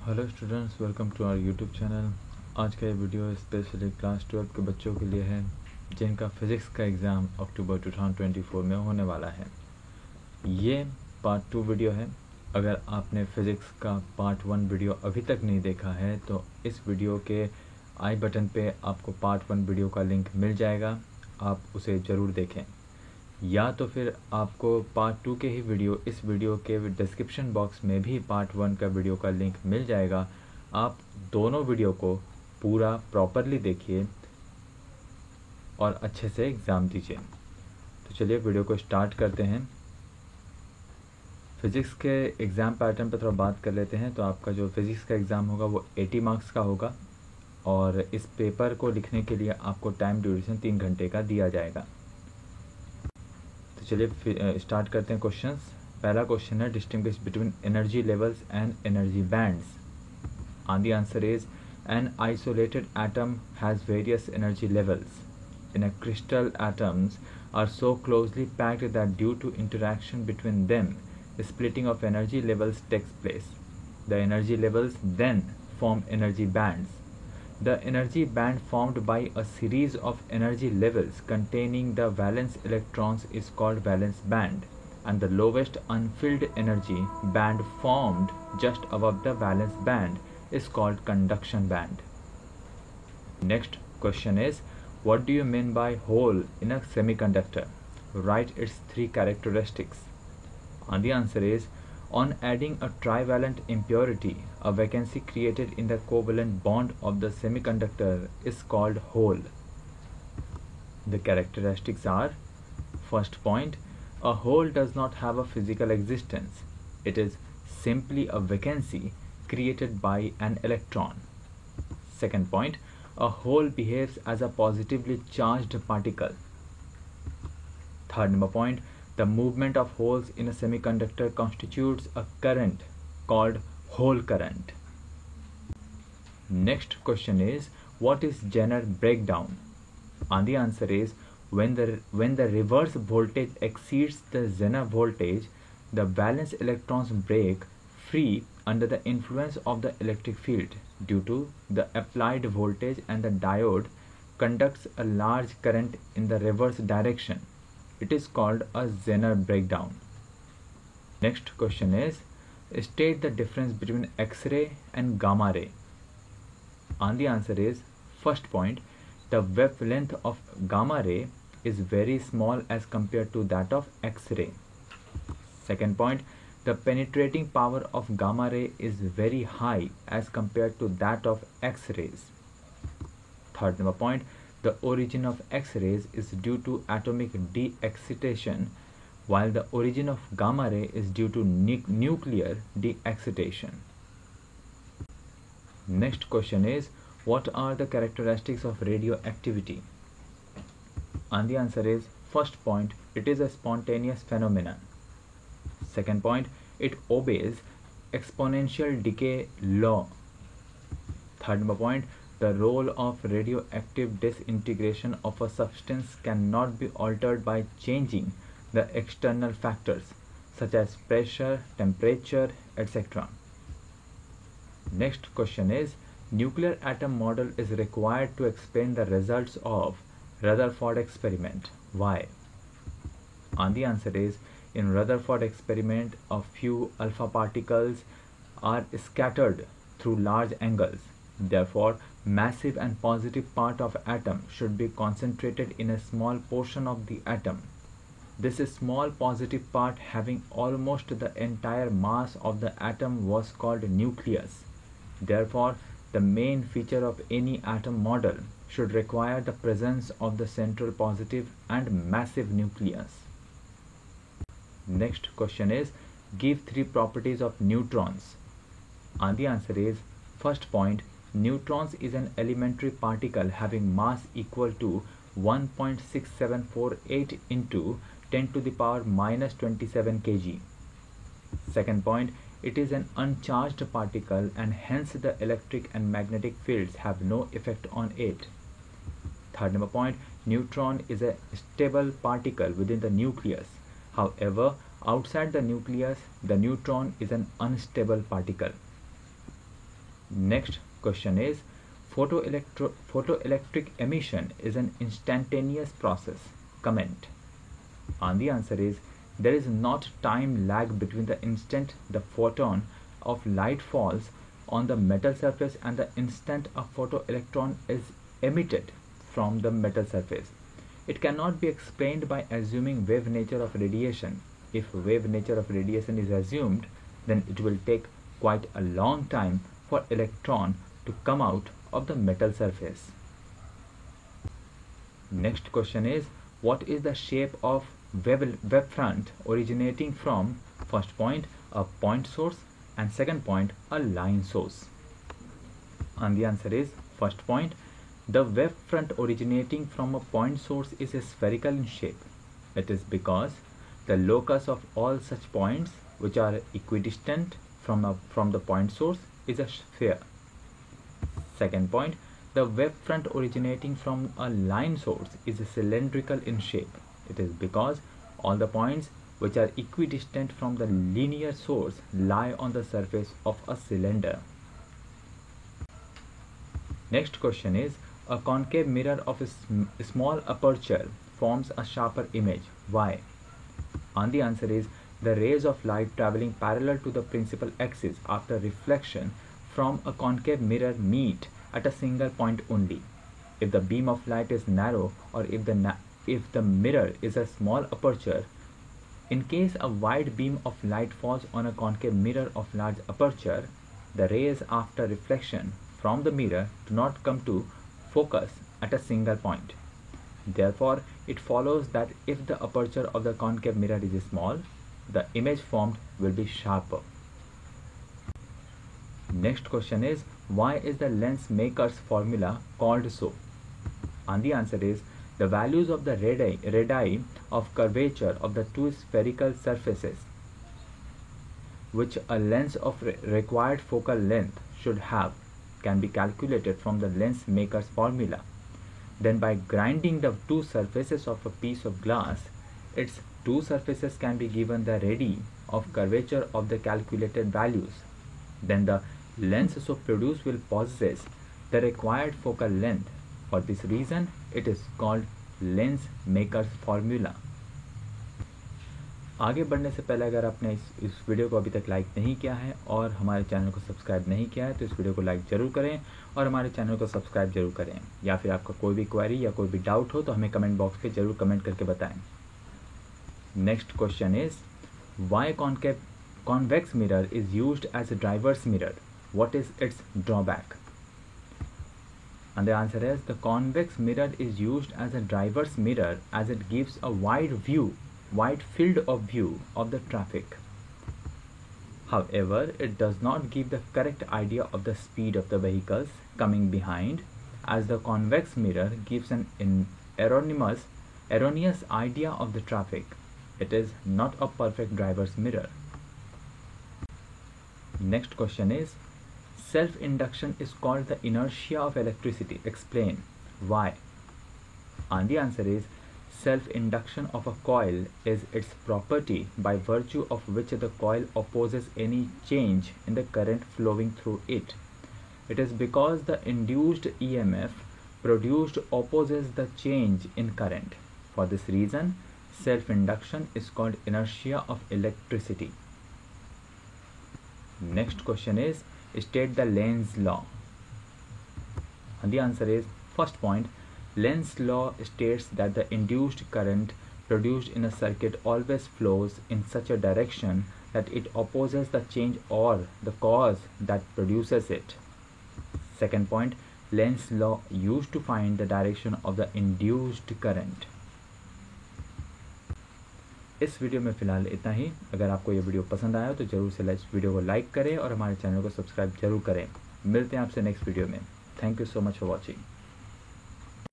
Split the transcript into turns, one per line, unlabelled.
Hello students, welcome to our YouTube channel. आज का ये वीडियो स्पेशली क्लास 12 के बच्चों के लिए है जिनका फिज़िक्स का एग्ज़ाम अक्टूबर 2024 में होने वाला है। ये पार्ट 2 वीडियो है। अगर आपने फ़िज़िक्स का पार्ट 1 वीडियो अभी तक नहीं देखा है तो इस वीडियो के आई बटन पे आपको पार्ट 1 वीडियो का लिंक मिल जाएगा, आप उसे ज़रूर देखें। या तो फिर आपको पार्ट 2 के ही वीडियो इस वीडियो के डिस्क्रिप्शन बॉक्स में भी पार्ट 1 का वीडियो का लिंक मिल जाएगा। आप दोनों वीडियो को पूरा प्रॉपरली देखिए और अच्छे से एग्ज़ाम दीजिए। तो चलिए वीडियो को स्टार्ट करते हैं। फिज़िक्स के एग्ज़ाम पैटर्न पर थोड़ा बात कर लेते हैं। तो आपका जो फिज़िक्स का एग्ज़ाम होगा वो 80 मार्क्स का होगा और इस पेपर को लिखने के लिए आपको टाइम ड्यूरेशन 3 घंटे का दिया जाएगा। तो चलिए स्टार्ट करते हैं क्वेश्चंस। पहला क्वेश्चन है, distinguish between energy levels and energy bands. And the answer is, an isolated atom has various energy levels. In a crystal, atoms are so closely packed that due to interaction between them, splitting of energy levels takes place. The energy levels then form energy bands. The energy band formed by a series of energy levels containing the valence electrons is called valence band, and the lowest unfilled energy band formed just above the valence band is called conduction band. Next question is, what do you mean by hole in a semiconductor? Write its 3 characteristics. And the answer is, on adding a trivalent impurity, a vacancy created in the covalent bond of the semiconductor is called hole. The characteristics are, first point, a hole does not have a physical existence. It is simply a vacancy created by an electron. Second point, a hole behaves as a positively charged particle. Third number point, the movement of holes in a semiconductor constitutes a current called hole current. Next question is, what is Zener breakdown? And the answer is, when the reverse voltage exceeds the Zener voltage, the valence electrons break free under the influence of the electric field due to the applied voltage, and the diode conducts a large current in the reverse direction. It is called a Zener breakdown. Next question is, state the difference between X-ray and gamma ray. And the answer is, first point, the wavelength of gamma ray is very small as compared to that of X-ray. Second point, the penetrating power of gamma ray is very high as compared to that of X-rays. Third number point, the origin of X-rays is due to atomic de-excitation, while the origin of gamma ray is due to nuclear de-excitation. Next question is, what are the characteristics of radioactivity? And the answer is, first point, it is a spontaneous phenomenon. Second point, it obeys exponential decay law. Third number point, the role of radioactive disintegration of a substance cannot be altered by changing the external factors such as pressure, temperature, etc. Next question is, nuclear atom model is required to explain the results of Rutherford experiment. Why? And the answer is, in Rutherford experiment, a few alpha particles are scattered through large angles. Therefore, massive and positive part of atom should be concentrated in a small portion of the atom. This small positive part having almost the entire mass of the atom was called nucleus. Therefore, the main feature of any atom model should require the presence of the central positive and massive nucleus. Next question is, give 3 properties of neutrons. And the answer is, first point, neutrons is an elementary particle having mass equal to 1.6748 into 10 to the power minus 27 kg. Second point, it is an uncharged particle and hence the electric and magnetic fields have no effect on it. Third number point, neutron is a stable particle within the nucleus. However, outside the nucleus, the neutron is an unstable particle. Next question is, photoelectric emission is an instantaneous process. Comment. And the answer is, there is not time lag between the instant the photon of light falls on the metal surface and the instant a photoelectron is emitted from the metal surface. It cannot be explained by assuming wave nature of radiation. If wave nature of radiation is assumed, then it will take quite a long time for electron to come out of the metal surface. Next question is, what is the shape of wave front originating from first point a point source and second point a line source? And the answer is, first point, the wave front originating from a point source is spherical in shape. It is because the locus of all such points which are equidistant from the point source is a sphere. Second point, the wave front originating from a line source is cylindrical in shape. It is because all the points which are equidistant from the linear source lie on the surface of a cylinder. Next question is, a concave mirror of a small aperture forms a sharper image. Why? And the answer is, the rays of light traveling parallel to the principal axis after reflection from a concave mirror meet at a single point only. If the beam of light is narrow, or if the mirror is a small aperture, in case a wide beam of light falls on a concave mirror of large aperture, the rays after reflection from the mirror do not come to focus at a single point. Therefore, it follows that if the aperture of the concave mirror is small, the image formed will be sharper. Next question is, why is the lens maker's formula called so? And the answer is, the values of the radii of curvature of the two spherical surfaces which a lens of required focal length should have can be calculated from the lens maker's formula. Then by grinding the two surfaces of a piece of glass, its two surfaces can be given the radii of curvature of the calculated values. Then the lens so produced will possess the required focal length. For this reason, it is called lens maker's formula. आगे बढ़ने से पहले अगर आपने इस video को अभी तक लाइक नहीं किया है और हमारे चैनल को सब्सक्राइब नहीं किया है तो इस वीडियो को लाइक ज़रूर करें और हमारे चैनल को सब्सक्राइब जरूर करें। या फिर आपका कोई भी क्वेरी या कोई भी डाउट हो तो हमें कमेंट बॉक्स पे ज़रूर कमेंट करके बताएं। Next question is, why convex mirror is used as a driver's mirror? What is its drawback? And the answer is, the convex mirror is used as a driver's mirror as it gives a wide field of view of the traffic. However, it does not give the correct idea of the speed of the vehicles coming behind, as the convex mirror gives an erroneous idea of the traffic. It is not a perfect driver's mirror. Next question is, self-induction is called the inertia of electricity. Explain why. And the answer is, self-induction of a coil is its property by virtue of which the coil opposes any change in the current flowing through it. It is because the induced EMF produced opposes the change in current. For this reason, self-induction is called inertia of electricity. Next question is, state the Lenz law. And the answer is, first point, Lenz law states that the induced current produced in a circuit always flows in such a direction that it opposes the change or the cause that produces it. Second point, Lenz law used to find the direction of the induced current. इस video में फ़िलहाल इतना ही। अगर आपको ये video पसंद आया तो ज़रूर से इस वीडियो को लाइक करें और हमारे चैनल को सब्सक्राइब जरूर करें। मिलते हैं आपसे नेक्स्ट वीडियो में। Thank you so much for watching.